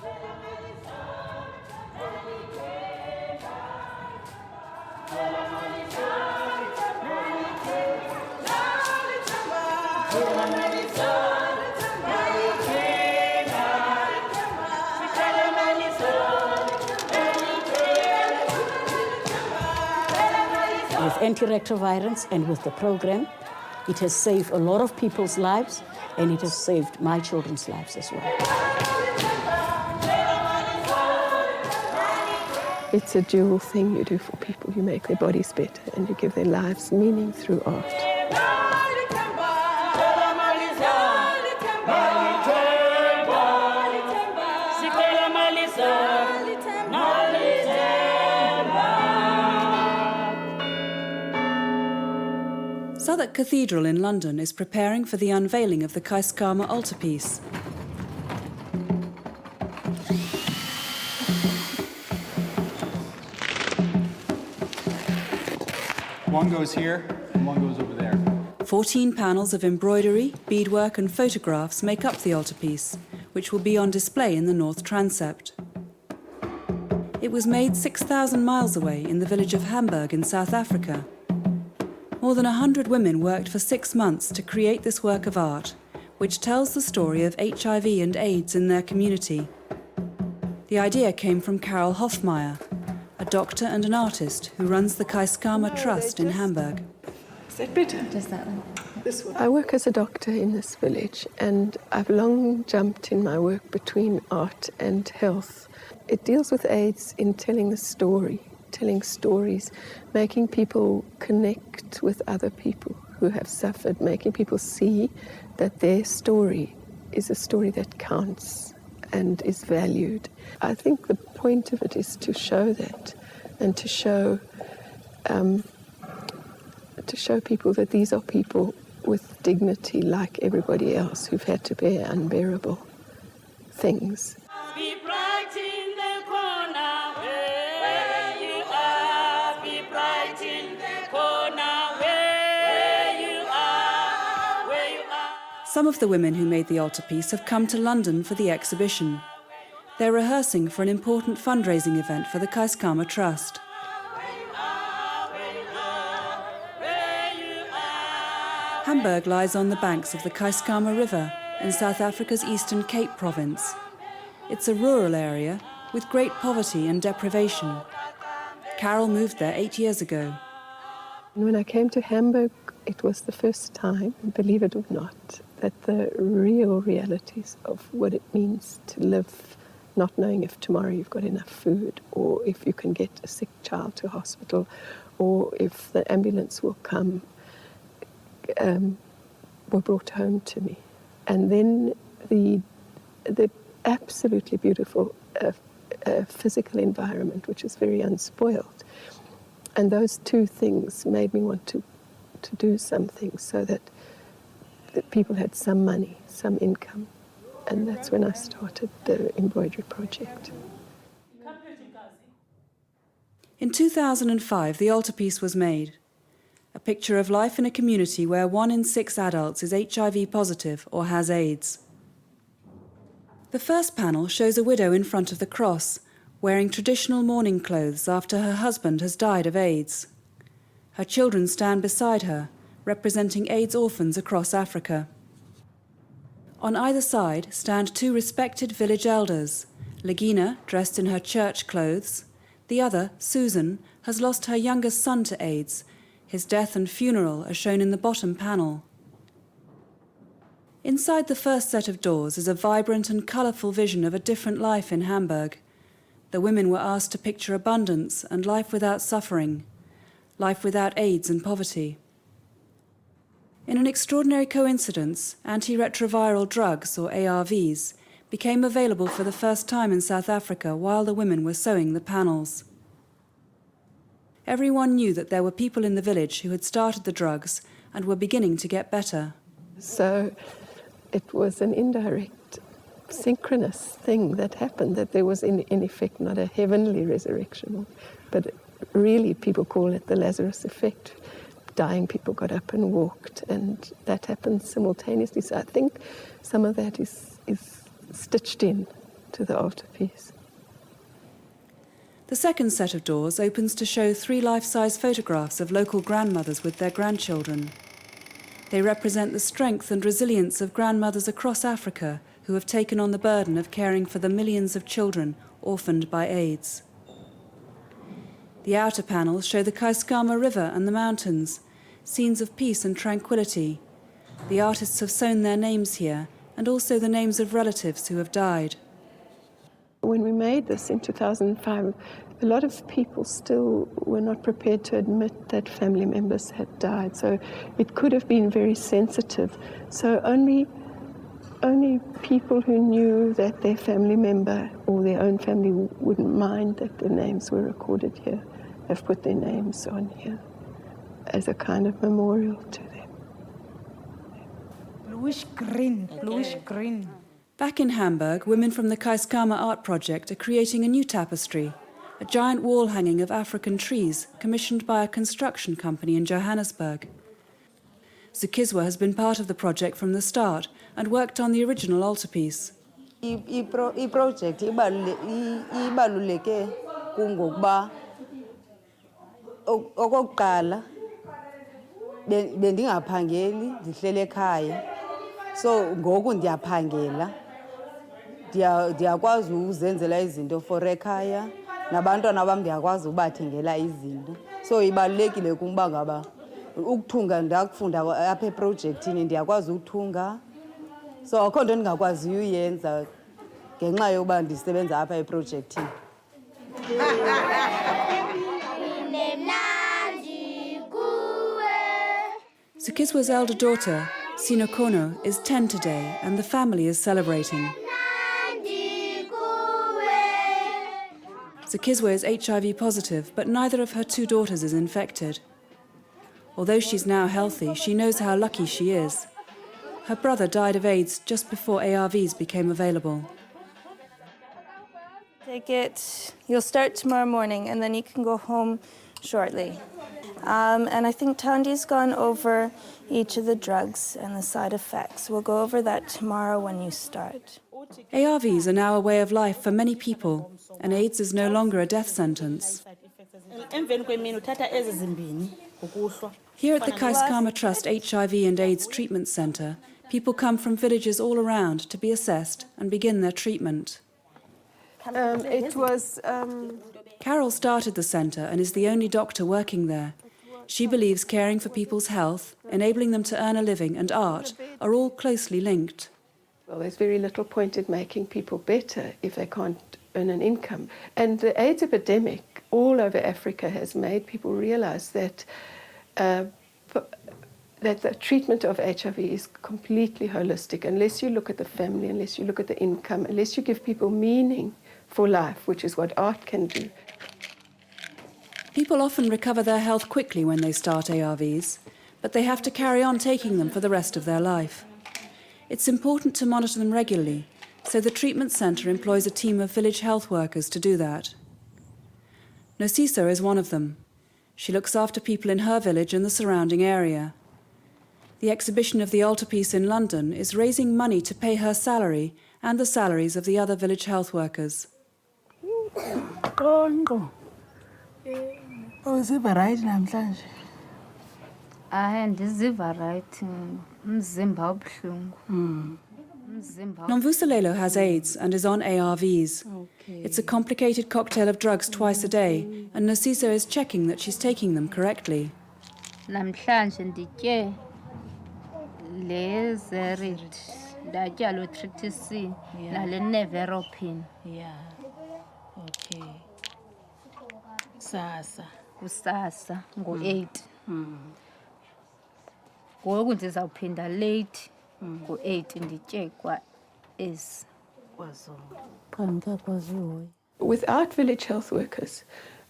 With antiretrovirals and with the program, it has saved a lot of people's lives, and it has saved my children's lives as well. It's a dual thing you do for people. You make their bodies better and you give their lives meaning through art. Southwark Cathedral in London is preparing for the unveiling of the Keiskamma altarpiece. One goes here and one goes over there. 14 panels of embroidery, beadwork and photographs make up the altarpiece, which will be on display in the north transept. It was made 6,000 miles away in the village of Hamburg in South Africa. More than 100 women worked for 6 months to create this work of art, which tells the story of HIV and AIDS in their community. The idea came from Carol Hofmeyr, a doctor and an artist who runs the Keiskamma Trust in Hamburg. Is that better? Just that one. This one. I work as a doctor in this village, and I've long jumped in my work between art and health. It deals with AIDS in telling the story, telling stories, making people connect with other people who have suffered, making people see that their story is a story that counts and is valued. I think the point of it is to show that, and to show people that these are people with dignity like everybody else who've had to bear unbearable things. Be bright in the corner where you are. Be bright in the corner where you are. Where you are. Some of the women who made the altarpiece have come to London for the exhibition. They're rehearsing for an important fundraising event for the Keiskamma Trust. Hamburg lies on the banks of the Keiskamma River in South Africa's Eastern Cape province. It's a rural area with great poverty and deprivation. Carol moved there 8 years ago. When I came to Hamburg, it was the first time, believe it or not, that the real realities of what it means to live not knowing if tomorrow you've got enough food, or if you can get a sick child to hospital, or if the ambulance will come, were brought home to me. And then the absolutely beautiful physical environment, which is very unspoiled. And those two things made me want to do something so that people had some money, some income. And that's when I started the embroidery project. In 2005, the altarpiece was made. A picture of life in a community where 1 in 6 adults is HIV positive or has AIDS. The first panel shows a widow in front of the cross, wearing traditional mourning clothes after her husband has died of AIDS. Her children stand beside her, representing AIDS orphans across Africa. On either side stand 2 respected village elders. Legina, dressed in her church clothes. The other, Susan, has lost her youngest son to AIDS. His death and funeral are shown in the bottom panel. Inside the first set of doors is a vibrant and colourful vision of a different life in Hamburg. The women were asked to picture abundance and life without suffering, life without AIDS and poverty. In an extraordinary coincidence, antiretroviral drugs, or ARVs, became available for the first time in South Africa while the women were sewing the panels. Everyone knew that there were people in the village who had started the drugs and were beginning to get better. So it was an indirect, synchronous thing that happened, that there was in effect not a heavenly resurrection, but really people call it the Lazarus effect. Dying people got up and walked, and that happened simultaneously. So I think some of that is stitched in to the altarpiece. The second set of doors opens to show 3 life-size photographs of local grandmothers with their grandchildren. They represent the strength and resilience of grandmothers across Africa who have taken on the burden of caring for the millions of children orphaned by AIDS. The outer panels show the Keiskamma River and the mountains, scenes of peace and tranquility. The artists have sewn their names here, and also the names of relatives who have died. When we made this in 2005, a lot of people still were not prepared to admit that family members had died, so it could have been very sensitive. So only people who knew that their family member or their own family wouldn't mind that their names were recorded here have put their names on here as a kind of memorial to them. Bluish green. Back in Hamburg, women from the Keiskamma Art Project are creating a new tapestry, a giant wall hanging of African trees commissioned by a construction company in Johannesburg. Zukiswa has been part of the project from the start and worked on the original altarpiece. I-project ibaluleke kungokuba okokuqala bendingaphangeli ndihlele ekhaya, so ngoku ndiyaphangela, ndiyakwazi uzenzela izinto for ekhaya, nabantwana bam ndiyakwazi ubathengela izinto. So ibalulekile ukuba ngaba ukuthunga ndakufunda apha eprojectini, ndiyakwazi ukuthunga, so akho nto ndingakwazi uyenza ngenxa yokuba ndisebenza apha eprojectini. Zukiswa's elder daughter, Sinokono, is 10 today and the family is celebrating. Zukiswa is HIV positive, but neither of her 2 daughters is infected. Although she's now healthy, she knows how lucky she is. Her brother died of AIDS just before ARVs became available. Take it, you'll start tomorrow morning and then you can go home shortly. And I think Tandi's gone over each of the drugs and the side effects. We'll go over that tomorrow when you start. ARVs are now a way of life for many people, and AIDS is no longer a death sentence. Here at the Keiskamma Trust HIV and AIDS Treatment Centre, people come from villages all around to be assessed and begin their treatment. Carol started the centre and is the only doctor working there. She believes caring for people's health, enabling them to earn a living, and art are all closely linked. Well, there's very little point in making people better if they can't earn an income. And the AIDS epidemic all over Africa has made people realize that that the treatment of HIV is completely holistic. Unless you look at the family, unless you look at the income, unless you give people meaning for life, which is what art can do. People often recover their health quickly when they start ARVs, but they have to carry on taking them for the rest of their life. It's important to monitor them regularly, so the treatment centre employs a team of village health workers to do that. Nosisa is one of them. She looks after people in her village and the surrounding area. The exhibition of the altarpiece in London is raising money to pay her salary and the salaries of the other village health workers. Uziva right namhlanje? Ndiziva right, umzimba ubuhlungu. Nomvuselelo has AIDS and is on ARVs. It's a complicated cocktail of drugs twice a day, and Nosisa is checking that she's taking them correctly. Namhlanje nditye le Zerid, ndatya lo Triticin, nale Neveropin. Yeah. Okay. Kusasa ngo-8. Ngoku ndizawuphinda late ngo-8 nditye kwa ezi. Without village health workers,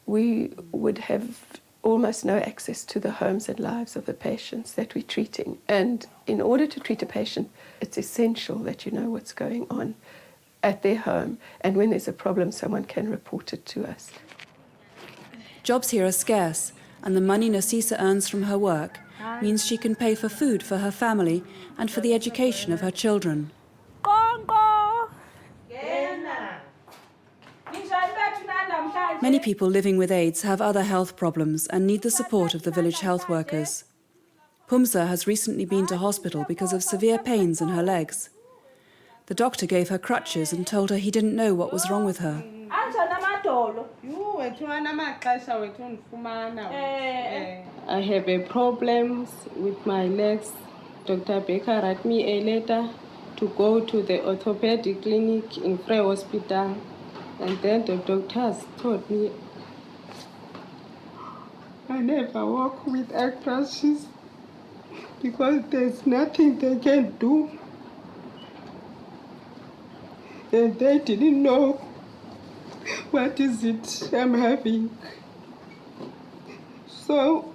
we would have almost no access to the homes and lives of the patients that we're treating. And in order to treat a patient, it's essential that you know what's going on at their home. And when there's a problem, someone can report it to us. Jobs here are scarce, and the money Nosisa earns from her work means she can pay for food for her family and for the education of her children. Kongo. Gena. Many people living with AIDS have other health problems and need the support of the village health workers. Pumza has recently been to hospital because of severe pains in her legs. The doctor gave her crutches and told her he didn't know what was wrong with her. I have a problem with my legs. Dr. Baker wrote me a letter to go to the orthopedic clinic in Frey Hospital. And then the doctors told me I never walk with crutches because there's nothing they can do. And they didn't know what is it I'm having. So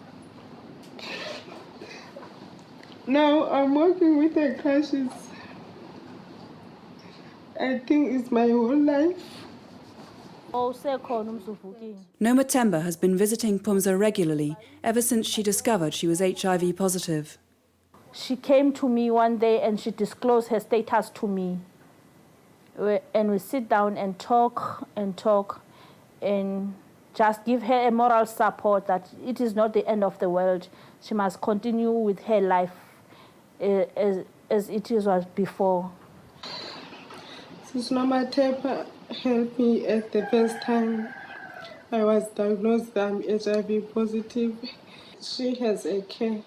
now I'm walking with the crutches. I think it's my whole life. Noma Temba has been visiting Pumza regularly ever since she discovered she was HIV positive. She came to me one day and she disclosed her status to me. And we sit down and talk and just give her a moral support that it is not the end of the world. She must continue with her life as it was before. Sis Noma Temba helped me at the first time I was diagnosed I'm HIV positive. She has a care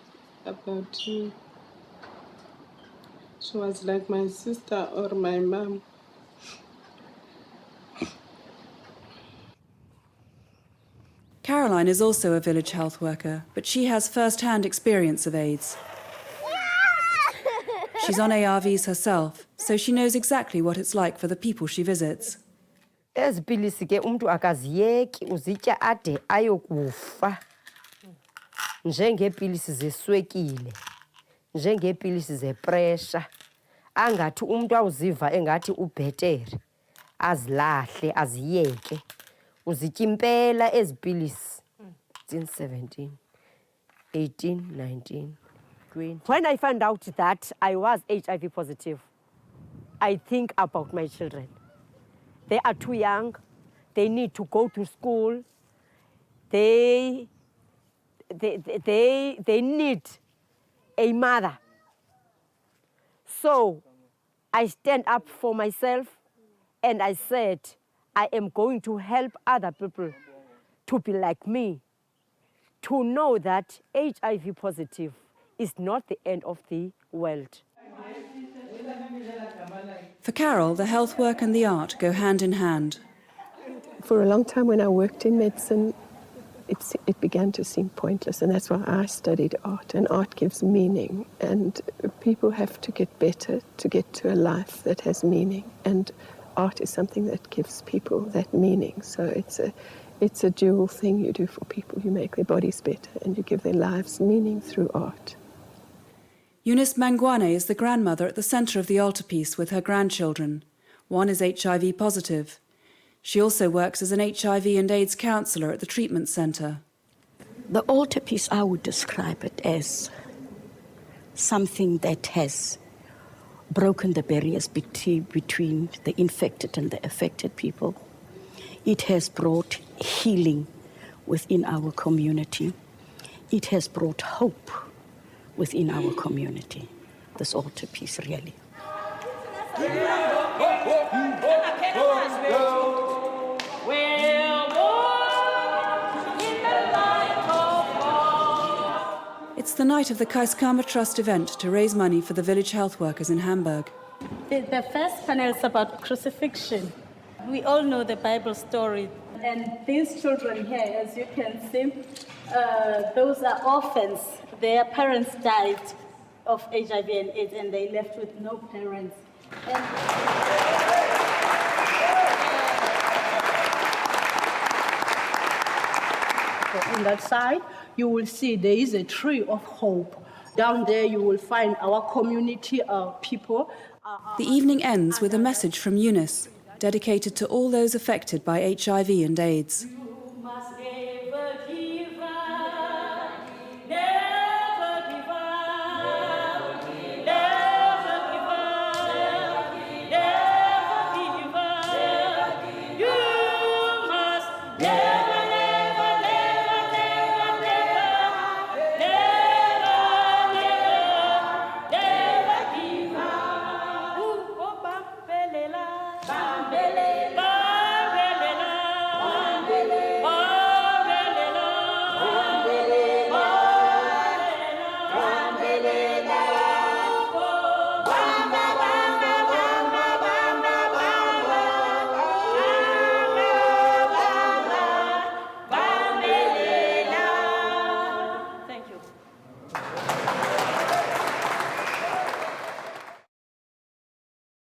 about me. She was like my sister or my mom. Caroline is also a village health worker, but she has first-hand experience of AIDS. She's on ARVs herself, so she knows exactly what it's like for the people she visits. Ezi pilisi ke umuntu akaziyeki uzitya ade ayokufa. Njengepilisi zeswekile, njengepilisi zepressure. Angathi umuntu awuziva engathi ubhetere, azilahle, aziyeke. Uzitya impela ezi pilisi. 17, 18, 19, 20. When I found out that I was HIV positive, I think about my children. They are too young. They need to go to school. They need a mother. So I stand up for myself and I said, I am going to help other people to be like me, to know that HIV positive is not the end of the world. For Carol, the health work and the art go hand in hand. For a long time when I worked in medicine, it began to seem pointless, and that's why I studied art, and art gives meaning, and people have to get better to get to a life that has meaning, and art is something that gives people that meaning. So it's a dual thing you do for people. You make their bodies better and you give their lives meaning through art. Eunice Mangwane is the grandmother at the centre of the altarpiece with her grandchildren. One is HIV positive. She also works as an HIV and AIDS counsellor at the treatment centre. The altarpiece, I would describe it as something that has broken the barriers between the infected and the affected people. It has brought healing within our community. It has brought hope within our community, this altarpiece, really. It's the night of the Keiskamma Trust event to raise money for the village health workers in Hamburg. The first panel is about crucifixion. We all know the Bible story. And these children here, as you can see, those are orphans. Their parents died of HIV and AIDS, and they left with no parents. On that side, you will see there is a tree of hope. Down there, you will find our community people. The evening ends with a message from Eunice, dedicated to all those affected by HIV and AIDS.